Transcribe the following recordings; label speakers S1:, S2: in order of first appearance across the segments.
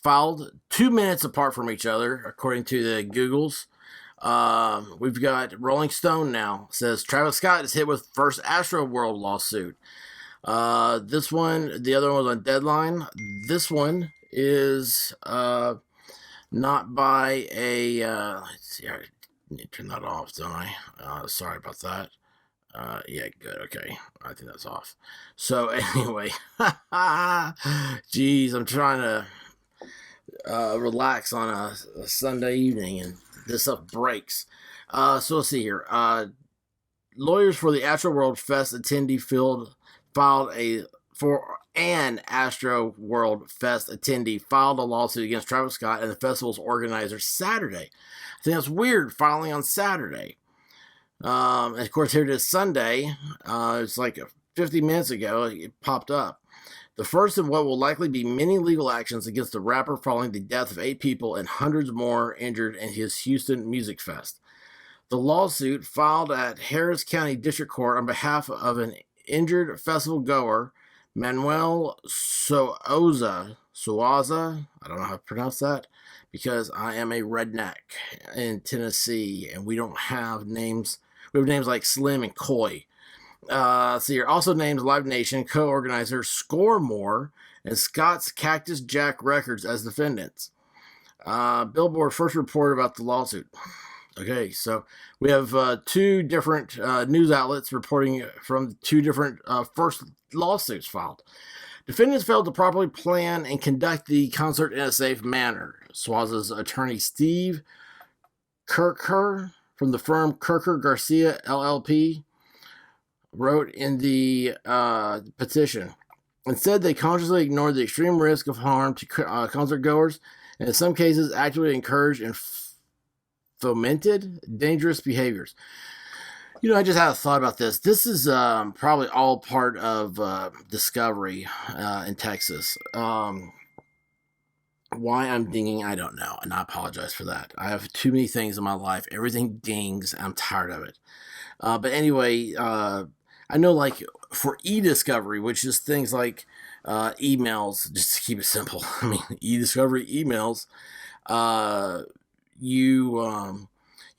S1: filed 2 minutes apart from each other, according to the Googles. We've got Rolling Stone now says Travis Scott is hit with first Astroworld lawsuit. This one, the other one was on Deadline. This one is not by a. Let's see, I need to turn that off, don't I? Sorry about that. Yeah, good. Okay, I think that's off. So anyway, geez, I'm trying to relax on a Sunday evening, and this stuff breaks. So let's see here. Lawyers for the Astroworld Fest attendee filed a lawsuit against Travis Scott and the festival's organizers Saturday. I think that's weird, filing on Saturday. And of course, here it is Sunday. It's like 50 minutes ago, it popped up. The first of what will likely be many legal actions against the rapper following the death of 8 people and hundreds more injured in his Houston Music Fest. The lawsuit, filed at Harris County District Court on behalf of an injured festival goer, Manuel Soaza, I don't know how to pronounce that, because I am a redneck in Tennessee, and we don't have names. We have names like Slim and Coy. So you're also named Live Nation co-organizer Scoremore and Scott's Cactus Jack Records as defendants. Billboard first reported about the lawsuit. Okay, so we have 2 different news outlets reporting from 2 different first lawsuits filed. Defendants failed to properly plan and conduct the concert in a safe manner. Swaza's attorney Steve Kirker from the firm Kirker Garcia LLP wrote in the petition. Instead, they consciously ignored the extreme risk of harm to concert goers, and in some cases actively encouraged and fomented dangerous behaviors. You know, I just had a thought about this. This is probably all part of Discovery in Texas. Why I'm dinging, I don't know, and I apologize for that. I have too many things in my life. Everything dings. I'm tired of it. But anyway, I know, like, for e-discovery, which is things like emails, just to keep it simple. I mean, e-discovery emails, you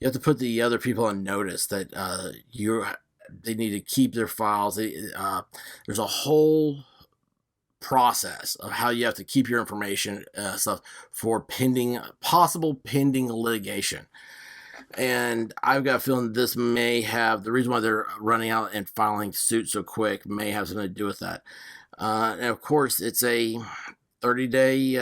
S1: have to put the other people on notice that they need to keep their files. There's a whole process of how you have to keep your information stuff for possible pending litigation. And I've got a feeling this may have, the reason why they're running out and filing suit so quick may have something to do with that. And of course, it's a 30-day,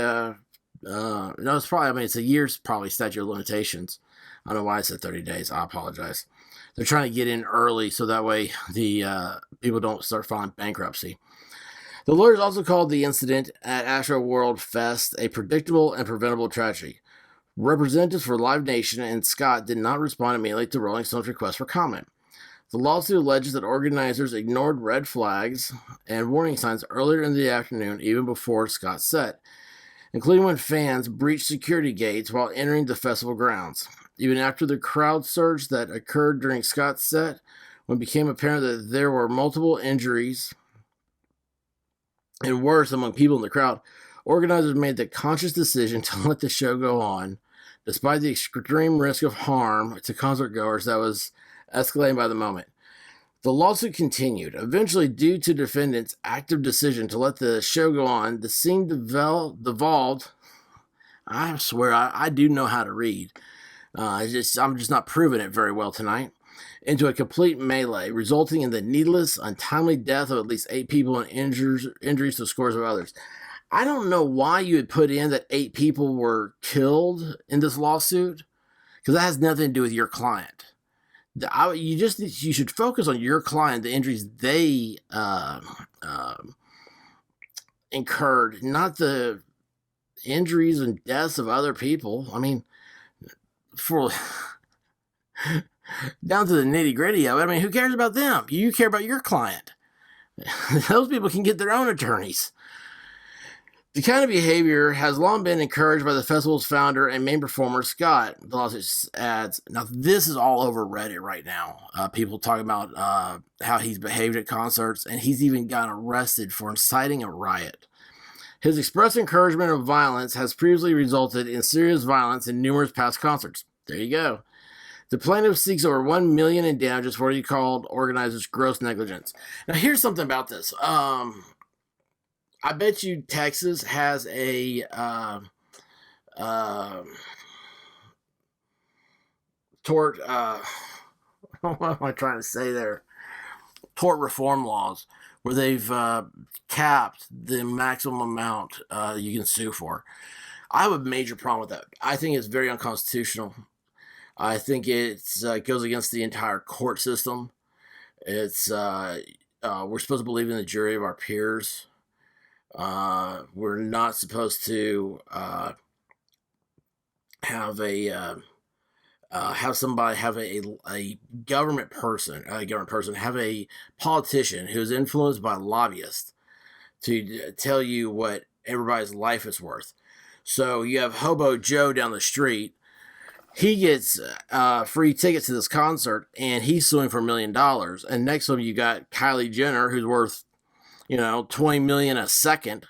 S1: no, it's probably, I mean, it's a year's probably statute of limitations. I don't know why I said 30 days. I apologize. They're trying to get in early so that way the people don't start filing bankruptcy. The lawyers also called the incident at Astroworld Fest a predictable and preventable tragedy. Representatives for Live Nation and Scott did not respond immediately to Rolling Stone's request for comment. The lawsuit alleges that organizers ignored red flags and warning signs earlier in the afternoon, even before Scott's set, including when fans breached security gates while entering the festival grounds. Even after the crowd surge that occurred during Scott's set, when it became apparent that there were multiple injuries and worse among people in the crowd, organizers made the conscious decision to let the show go on, despite the extreme risk of harm to concert goers that was escalating by the moment. The lawsuit continued. Eventually, due to defendants' active decision to let the show go on, the scene devolved. I swear, I do know how to read. I'm just not proving it very well tonight. Into a complete melee, resulting in the needless, untimely death of at least 8 people and injuries to scores of others. I don't know why you would put in that 8 people were killed in this lawsuit, because that has nothing to do with your client. You should focus on your client, the injuries they incurred, not the injuries and deaths of other people. I mean, for down to the nitty gritty of it, I mean, who cares about them? You care about your client. Those people can get their own attorneys. The kind of behavior has long been encouraged by the festival's founder and main performer, Scott. The lawsuit adds, now this is all over Reddit right now. People talking about how he's behaved at concerts, and he's even gotten arrested for inciting a riot. His express encouragement of violence has previously resulted in serious violence in numerous past concerts. There you go. The plaintiff seeks over $1 million in damages for what he called organizers' gross negligence. Now, here's something about this. I bet you Texas has a tort. What am I trying to say there? Tort reform laws where they've capped the maximum amount you can sue for. I have a major problem with that. I think it's very unconstitutional. I think it goes against the entire court system. It's we're supposed to believe in the jury of our peers. We're not supposed to have somebody have a government person, have a politician who's influenced by lobbyists to tell you what everybody's life is worth. So you have Hobo Joe down the street. He gets free tickets to this concert, and he's suing for $1 million. And next to him, you got Kylie Jenner, who's worth, $20 million a second,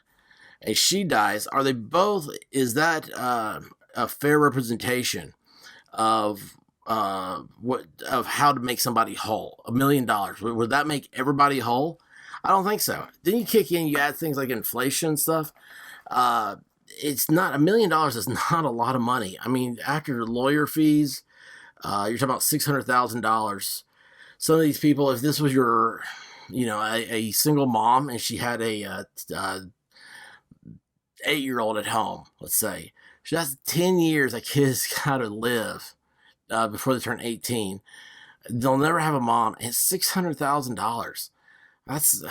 S1: and she dies. Are they both? Is that a fair representation of how to make somebody whole? $1 million, would that make everybody whole? I don't think so. Then you kick in, you add things like inflation stuff. It's not $1 million is not a lot of money. I mean, after lawyer fees, you're talking about $600,000. Some of these people, if this was your, a single mom and she had a 8-year-old at home, let's say, she has 10 years a kid's got to live before they turn 18. They'll never have a mom. And it's $600,000. That's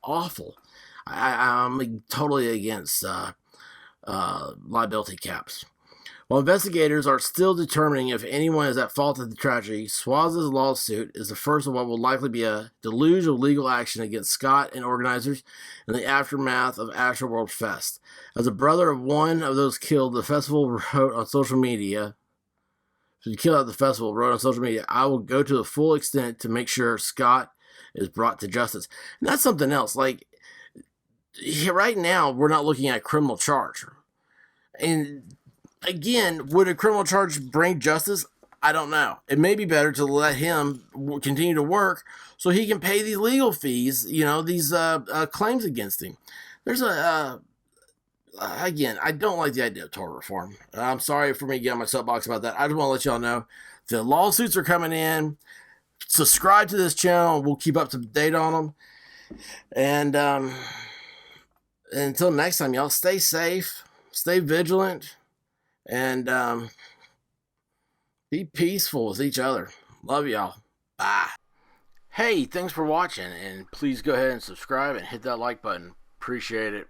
S1: awful. I'm totally against liability caps. While investigators are still determining if anyone is at fault of the tragedy, Swaz's lawsuit is the first of what will likely be a deluge of legal action against Scott and organizers in the aftermath of Astroworld Fest. As a brother of one of those killed, the festival wrote on social media, I will go to the full extent to make sure Scott is brought to justice. And that's something else. Like, right now, we're not looking at a criminal charge. And again, would a criminal charge bring justice? I don't know. It may be better to let him continue to work so he can pay these legal fees, these claims against him. There's again, I don't like the idea of tort reform. I'm sorry for me getting on my soapbox about that. I just want to let y'all know the lawsuits are coming in. Subscribe to this channel. We'll keep up to date on them. And until next time, y'all, stay safe, stay vigilant, and be peaceful with each other. Love y'all. Bye. Hey, thanks for watching, and please go ahead and subscribe and hit that like button. Appreciate it.